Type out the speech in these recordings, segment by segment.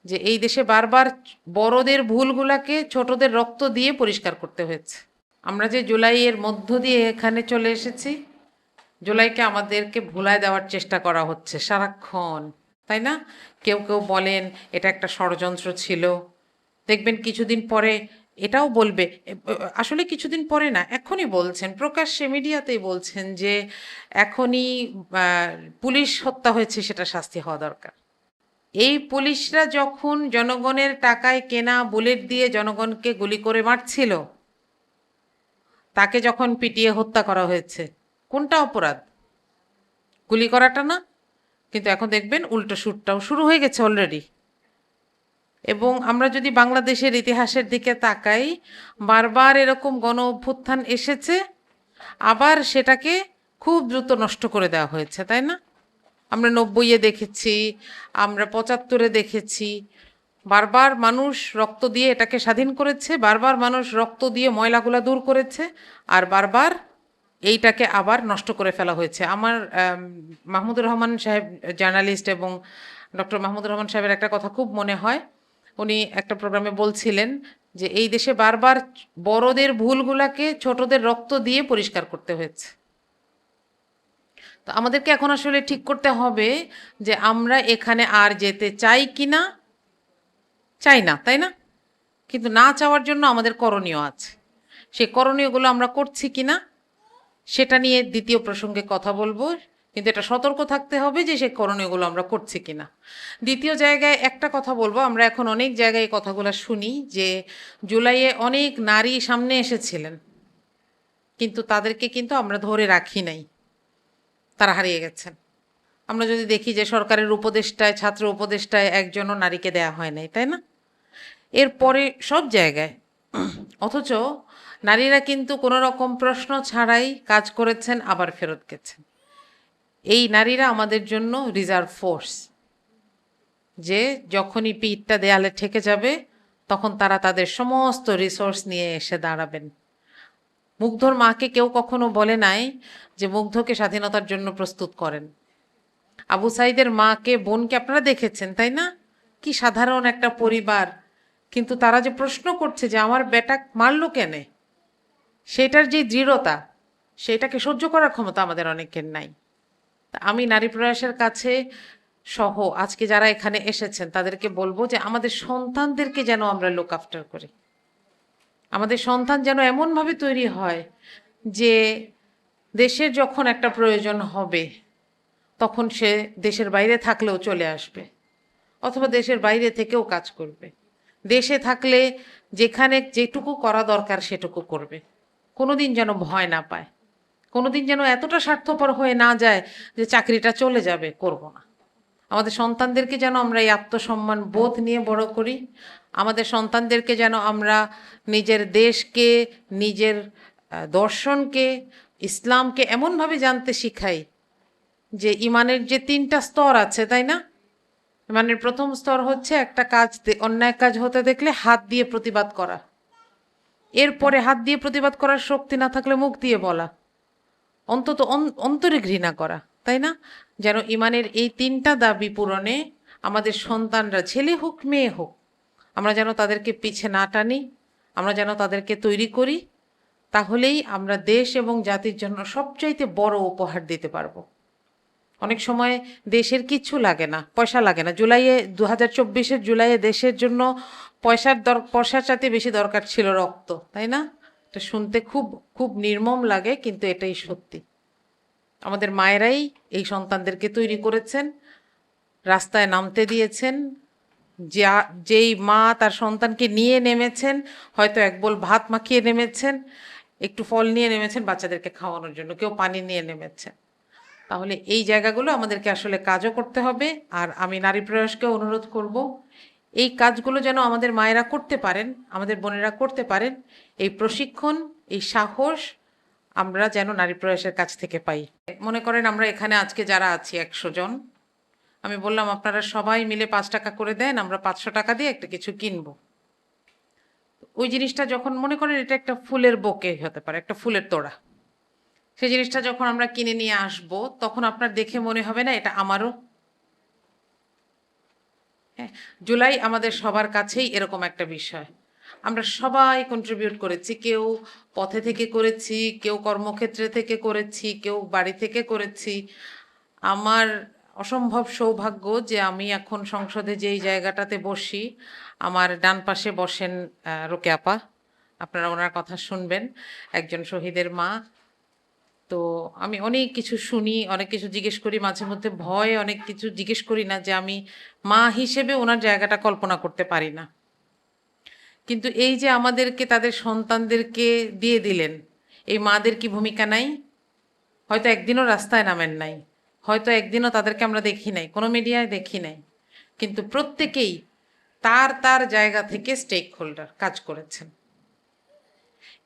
যে এই দেশে বারবার বড়দের ভুলগুলাকে ছোটদের রক্ত দিয়ে পরিষ্কার করতে হয়েছে। আমরা যে জুলাইয়ের মধ্য দিয়ে এখানে চলে এসেছি, জুলাইকে আমাদেরকে ভুলায় দেওয়ার চেষ্টা করা হচ্ছে সারাক্ষণ, তাই না? কেউ কেউ বলেন এটা একটা ষড়যন্ত্র ছিল। দেখবেন কিছুদিন পরে এটাও বলবে, আসলে কিছুদিন পরে না, এখনই বলছেন, প্রকাশ্যে মিডিয়াতেই বলছেন যে এখনই পুলিশ হত্যা হয়েছে, সেটা শাস্তি হওয়া দরকার। এই পুলিশরা যখন জনগণের টাকায় কেনা বুলেট দিয়ে জনগণকে গুলি করে মারছিল, তাকে যখন পিটিয়ে হত্যা করা হয়েছে, কোনটা অপরাধ? গুলি করাটা না? কিন্তু এখন দেখবেন উল্টো শুটটাও শুরু হয়ে গেছে অলরেডি। এবং আমরা যদি বাংলাদেশের ইতিহাসের দিকে তাকাই, বারবার এরকম গণ অভ্যুত্থান এসেছে, আবার সেটাকে খুব দ্রুত নষ্ট করে দেওয়া হয়েছে, তাই না? আমরা 90-এ দেখেছি, আমরা 75-এ দেখেছি। বারবার মানুষ রক্ত দিয়ে এটাকে স্বাধীন করেছে, বারবার মানুষ রক্ত দিয়ে ময়লাগুলা দূর করেছে, আর বারবার এইটাকে আবার নষ্ট করে ফেলা হয়েছে। আমার মাহমুদুর রহমান সাহেব জার্নালিস্ট, এবং ডক্টর মাহমুদুর রহমান সাহেবের একটা কথা খুব মনে হয়। উনি একটা প্রোগ্রামে বলছিলেন যে এই দেশে বারবার বড়দের ভুলগুলাকে ছোটদের রক্ত দিয়ে পরিষ্কার করতে হয়েছে। তো আমাদেরকে এখন আসলে ঠিক করতে হবে যে আমরা এখানে আর যেতে চাই কি না। চাই না, তাই না? কিন্তু না চাওয়ার জন্য আমাদের করণীয় আছে। সেই করণীয়গুলো আমরা করছি কি না, সেটা নিয়ে দ্বিতীয় প্রসঙ্গে কথা বলবো। কিন্তু এটা সতর্ক থাকতে হবে যে সেই করণীয়গুলো আমরা করছি কিনা। দ্বিতীয় জায়গায় একটা কথা বলবো, আমরা এখন অনেক জায়গায় এই কথাগুলো শুনি যে জুলাইয়ে অনেক নারী সামনে এসেছিলেন, কিন্তু তাদেরকে কিন্তু আমরা ধরে রাখি নাই, তারা হারিয়ে গেছেন। আমরা যদি দেখি যে সরকারের উপদেষ্টায়, ছাত্র উপদেষ্টায় একজনও নারীকে দেয়া হয় নাই, তাই না? এরপরে সব জায়গায়, অথচ নারীরা কিন্তু কোনো রকম প্রশ্ন ছাড়াই কাজ করেছেন, আবার ফেরত গেছেন। এই নারীরা আমাদের জন্য রিজার্ভ ফোর্স, যে যখনই পিঠটা দেয়ালে ঠেকে যাবে তখন তারা তাদের সমস্ত রিসোর্স নিয়ে এসে দাঁড়াবেন। মুগ্ধর মাকে কেউ কখনো বলে নাই যে মুগ্ধকে স্বাধীনতার জন্য প্রস্তুত করেন। আবু সাইদের মাকে, বোনকে আপনারা দেখেছেন, তাই না? কি সাধারণ একটা পরিবার, কিন্তু তারা যে প্রশ্ন করছে যে আমার বেটা মারলো কেনে, সেটার যে দৃঢ়তা, সেটাকে সহ্য করার ক্ষমতা আমাদের অনেকের নাই। আমি নারী প্রয়াসের কাছে সহ আজকে যারা এখানে এসেছেন তাদেরকে বলবো যে আমাদের সন্তানদেরকে যেন আমরা লুক আফটার করি। আমাদের সন্তান যেন এমনভাবে তৈরি হয় যে দেশের যখন একটা প্রয়োজন হবে তখন সে দেশের বাইরে থাকলেও চলে আসবে, অথবা দেশের বাইরে থেকেও কাজ করবে। দেশে থাকলে যেখানে যেটুকু করা দরকার সেটুকু করবে, কোনোদিন যেন ভয় না পায়, কোনোদিন যেন এতটা স্বার্থপর হয়ে না যায় যে চাকরিটা চলে যাবে, করব না। আমাদের সন্তানদেরকে যেন আমরা এই আত্মসম্মান বোধ নিয়ে বড় করি। আমাদের সন্তানদেরকে যেন আমরা নিজের দেশকে, নিজের দর্শনকে, ইসলামকে এমনভাবে জানতে শিখাই যে ইমানের যে 3টা স্তর আছে, তাই না? ইমানের প্রথম স্তর হচ্ছে একটা কাজ, অন্যায় কাজ হতে দেখলে হাত দিয়ে প্রতিবাদ করা। এরপরে হাত দিয়ে প্রতিবাদ করার শক্তি না থাকলে মুখ দিয়ে বলা, অন্তত অন্তরে ঘৃণা করা, তাই না? যেন ইমানের এই 3টা দাবি পূরণে আমাদের সন্তানরা, ছেলে হোক মেয়ে হোক, আমরা যেন তাদেরকে পিছে না টানি, আমরা যেন তাদেরকে তৈরি করি। তাহলেই আমরা দেশ এবং জাতির জন্য সবচাইতে বড় উপহার দিতে পারবো। অনেক সময় দেশের কিচ্ছু লাগে না, পয়সা লাগে না। 2024-এর জুলাইয়ে দেশের জন্য পয়সার চাইতে বেশি দরকার ছিল রক্ত, তাই না? এটা শুনতে খুব খুব নির্মম লাগে, কিন্তু এটাই সত্যি। আমাদের মায়েরাই এই সন্তানদেরকে তৈরি করেছেন, রাস্তায় নামতে দিয়েছেন। যেই মা তার সন্তানকে নিয়ে নেমেছেন, হয়তো এক বোল ভাত মাখিয়ে নেমেছেন, একটু ফল নিয়ে নেমেছেন বাচ্চাদেরকে খাওয়ানোর জন্য, কেউ পানি নিয়ে নেমেছেন। তাহলে এই জায়গাগুলো আমাদেরকে আসলে কাজও করতে হবে। আর আমি নারী প্রয়াসকে অনুরোধ করব, এই কাজগুলো যেন আমাদের মায়েরা করতে পারেন, আমাদের বোনেরা করতে পারেন। এই প্রশিক্ষণ, এই সাহস আমরা যেন নারী প্রয়াসের কাছ থেকে পাই। মনে করেন আমরা এখানে আজকে যারা আছি 100 জন, আমি বললাম আপনারা সবাই মিলে 5 টাকা করে দেন, আমরা 500 টাকা দিয়ে একটা কিছু কিনবো। ওই জিনিসটা যখন, মনে করেন এটা একটা ফুলের বোকে হতে পারে, একটা ফুলের তোড়া, সেই জিনিসটা যখন আমরা কিনে নিয়ে আসব, তখন আপনার দেখে মনে হবে না এটা আমারও? হ্যাঁ, জুলাই আমাদের সবার কাছেই এরকম একটা বিষয়। আমরা সবাই কন্ট্রিবিউট করেছি, কেউ পথে থেকে করেছি, কেউ কর্মক্ষেত্রে থেকে করেছি, কেউ বাড়ি থেকে করেছি। আমার অসম্ভব সৌভাগ্য যে আমি এখন সংসদে যেই জায়গাটাতে বসি, আমার ডান পাশে বসেন রোকেয়া আপা। আপনারা ওনার কথা শুনবেন, একজন শহীদের মা। তো আমি অনেক কিছু শুনি, অনেক কিছু জিজ্ঞেস করি, মাঝে মধ্যে ভয়ে অনেক কিছু জিজ্ঞেস করি না, যে আমি মা হিসেবে ওনার জায়গাটা কল্পনা করতে পারি না। কিন্তু এই যে আমাদেরকে তাদের সন্তানদেরকে দিয়ে দিলেন, এই মাদের কি ভূমিকা নাই? হয়তো একদিনও রাস্তায় নামেন নাই, হয়তো একদিনও তাদেরকে আমরা দেখি নাই, কোনো মিডিয়ায় দেখি নাই, কিন্তু প্রত্যেকেই তার তার জায়গা থেকে স্টেক হোল্ডার কাজ করেছেন।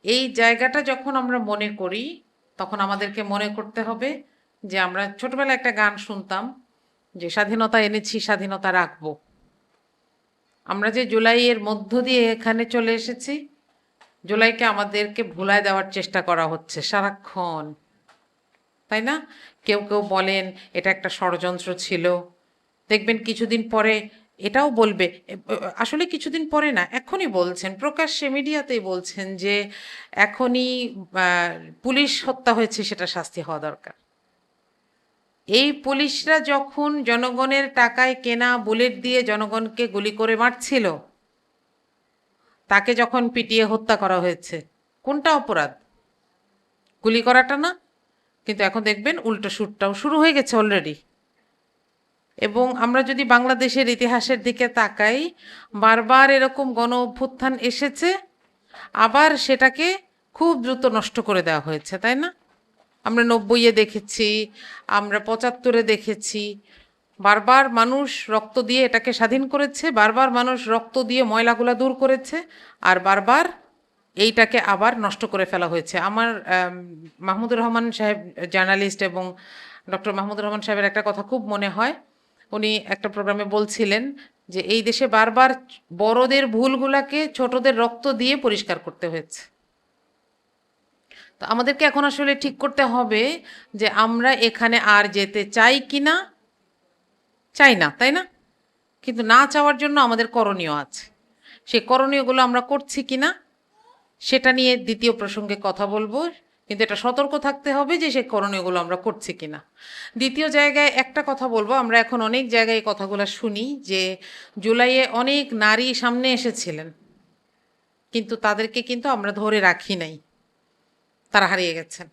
এই জায়গাটা যখন আমরা মনে করি, তখন আমাদেরকে মনে করতে হবে যে আমরা ছোটবেলায় একটা গান শুনতাম যে স্বাধীনতা এনেছি, স্বাধীনতা রাখবো। আমরা যে জুলাইয়ের মধ্য দিয়ে এখানে চলে এসেছি, জুলাইকে আমাদেরকে ভুলায় দেওয়ার চেষ্টা করা হচ্ছে সারাক্ষণ, তাই না? কেউ কেউ বলেন এটা একটা ষড়যন্ত্র ছিল। দেখবেন কিছুদিন পরে এটাও বলবে, আসলে কিছুদিন পরে না, এখনই বলছেন, প্রকাশ্যে মিডিয়াতেই বলছেন যে এখনই পুলিশ হত্যা হয়েছে, সেটা শাস্তি হওয়া দরকার। এই পুলিশরা যখন জনগণের টাকায় কেনা বুলেট দিয়ে জনগণকে গুলি করে মারছিল, তাকে যখন পিটিয়ে হত্যা করা হয়েছে, কোনটা অপরাধ? গুলি করাটা না? কিন্তু এখন দেখবেন উল্টো শুটটাও শুরু হয়ে গেছে অলরেডি। এবং আমরা যদি বাংলাদেশের ইতিহাসের দিকে তাকাই, বারবার এরকম গণ অভ্যুত্থান এসেছে, আবার সেটাকে খুব দ্রুত নষ্ট করে দেওয়া হয়েছে, তাই না? আমরা 90-এ দেখেছি, আমরা 75-এ দেখেছি, বারবার মানুষ রক্ত দিয়ে এটাকে স্বাধীন করেছে, বারবার মানুষ রক্ত দিয়ে ময়লাগুলা দূর করেছে, আর বারবার এইটাকে আবার নষ্ট করে ফেলা হয়েছে। আমার মাহমুদুর রহমান সাহেব জার্নালিস্ট, এবং ডক্টর মাহমুদুর রহমান সাহেবের একটা কথা খুব মনে হয়। উনি একটা প্রোগ্রামে বলছিলেন যে এই দেশে বারবার বড়দের ভুলগুলাকে ছোটদের রক্ত দিয়ে পরিষ্কার করতে হয়েছে। তো আমাদেরকে এখন আসলে ঠিক করতে হবে যে আমরা এখানে আর যেতে চাই কি না। চাই না, তাই না? কিন্তু না চাওয়ার জন্য আমাদের করণীয় আছে, সেই করণীয়গুলো আমরা করছি কি না সেটা নিয়ে দ্বিতীয় প্রসঙ্গে কথা বলবো। কিন্তু এটা সতর্ক থাকতে হবে যে সেই করণীয়গুলো আমরা করছি কিনা। দ্বিতীয় জায়গায় একটা কথা বলবো, আমরা এখন অনেক জায়গায় এই কথাগুলো শুনি যে জুলাইয়ে অনেক নারী সামনে এসেছিলেন, কিন্তু তাদেরকে কিন্তু আমরা ধরে রাখি নাই, তারা হারিয়ে গেছেন।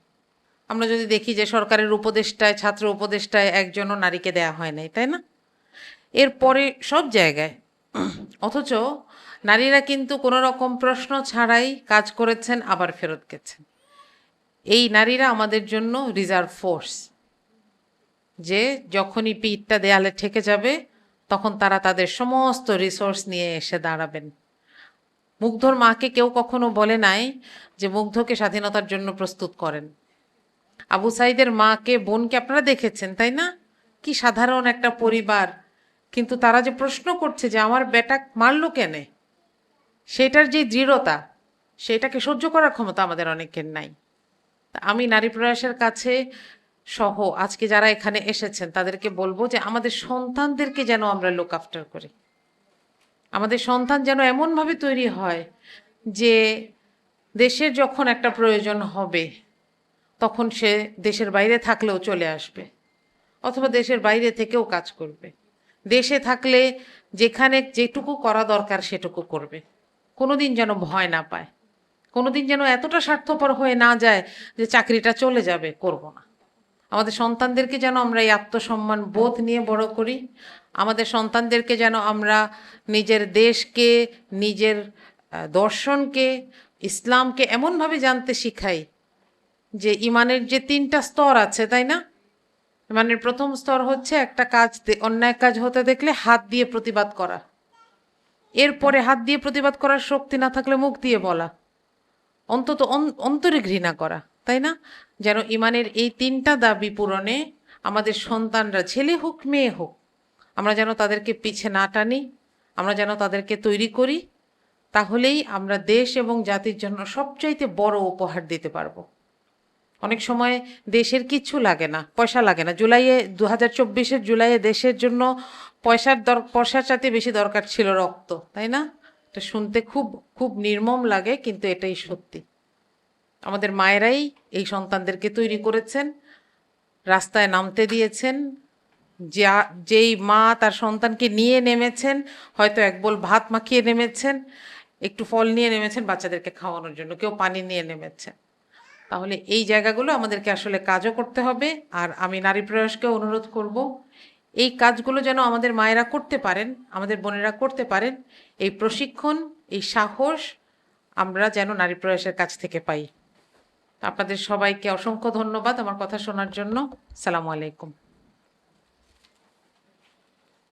আমরা যদি দেখি যে সরকারের উপদেষ্টায়, ছাত্র উপদেষ্টায় একজনও নারীকে দেয়া হয় নাই, তাই না? এরপরে সব জায়গায়, অথচ নারীরা কিন্তু কোনো রকম প্রশ্ন ছাড়াই কাজ করেছেন, আবার ফেরত গেছেন। এই নারীরা আমাদের জন্য রিজার্ভ ফোর্স, যে যখনই পিঠটা দেয়ালে ঠেকে যাবে তখন তারা তাদের সমস্ত রিসোর্স নিয়ে এসে দাঁড়াবেন। মুগ্ধর মাকে কেউ কখনো বলে নাই যে মুগ্ধকে স্বাধীনতার জন্য প্রস্তুত করেন। আবু সাইদের মাকে, বোনকে আপনারা দেখেছেন, তাই না? কি সাধারণ একটা পরিবার, কিন্তু তারা যে প্রশ্ন করছে যে আমার বেটা মারলো কেনে, সেটার যে দৃঢ়তা, সেটাকে সহ্য করার ক্ষমতা আমাদের অনেকের নাই। আমি নারী প্রয়াসের কাছে সহ আজকে যারা এখানে এসেছেন তাদেরকে বলবো যে আমাদের সন্তানদেরকে যেন আমরা লুক আফটার করি। আমাদের সন্তান যেন এমনভাবে তৈরি হয় যে দেশের যখন একটা প্রয়োজন হবে তখন সে দেশের বাইরে থাকলেও চলে আসবে, অথবা দেশের বাইরে থেকেও কাজ করবে। দেশে থাকলে যেখানে যেটুকু করা দরকার সেটুকু করবে, কোনোদিন যেন ভয় না পায়, কোনোদিন যেন এতটা স্বার্থপর হয়ে না যায় যে চাকরিটা চলে যাবে, করব না। আমাদের সন্তানদেরকে যেন আমরা এই আত্মসম্মান বোধ নিয়ে বড় করি। আমাদের সন্তানদেরকে যেন আমরা নিজের দেশকে, নিজের দর্শনকে, ইসলামকে এমনভাবে জানতে শিখাই যে ইমানের যে 3টা স্তর আছে, তাই না? ইমানের প্রথম স্তর হচ্ছে একটা কাজ, অন্যায় কাজ হতে দেখলে হাত দিয়ে প্রতিবাদ করা। এরপরে হাত দিয়ে প্রতিবাদ করার শক্তি না থাকলে মুখ দিয়ে বলা, অন্তত অন্তরে ঘৃণা করা, তাই না? যেন ইমানের এই 3টা দাবি পূরণে আমাদের সন্তানরা, ছেলে হোক মেয়ে হোক, আমরা যেন তাদেরকে পিছে না টানি, আমরা যেন তাদেরকে তৈরি করি। তাহলেই আমরা দেশ এবং জাতির জন্য সবচাইতে বড় উপহার দিতে পারবো। অনেক সময় দেশের কিচ্ছু লাগে না, পয়সা লাগে না। জুলাইয়ে 2024-এর জুলাইয়ে দেশের জন্য পয়সার চাইতে বেশি দরকার ছিল রক্ত, তাই না? এটা শুনতে খুব খুব নির্মম লাগে, কিন্তু এটাই সত্যি। আমাদের মায়েরাই এই সন্তানদেরকে তৈরি করেছেন, রাস্তায় নামতে দিয়েছেন। যেই মা তার সন্তানকে নিয়ে নেমেছেন, হয়তো এক বোল ভাত মাখিয়ে নেমেছেন, একটু ফল নিয়ে নেমেছেন বাচ্চাদেরকে খাওয়ানোর জন্য, কেউ পানি নিয়ে নেমেছেন। তাহলে এই জায়গাগুলো আমাদেরকে আসলে কাজও করতে হবে। আর আমি নারী প্রয়াসকে অনুরোধ করব, এই কাজগুলো যেন আমাদের মায়েরা করতে পারেন, আমাদের বোনেরা করতে পারেন, এই প্রশিক্ষণ, এই সাহস আমরা যেন নারী প্রয়াসের কাছ থেকে পাই। আপনাদের সবাইকে অসংখ্য ধন্যবাদ আমার কথা শোনার জন্য। সালামু আলাইকুম।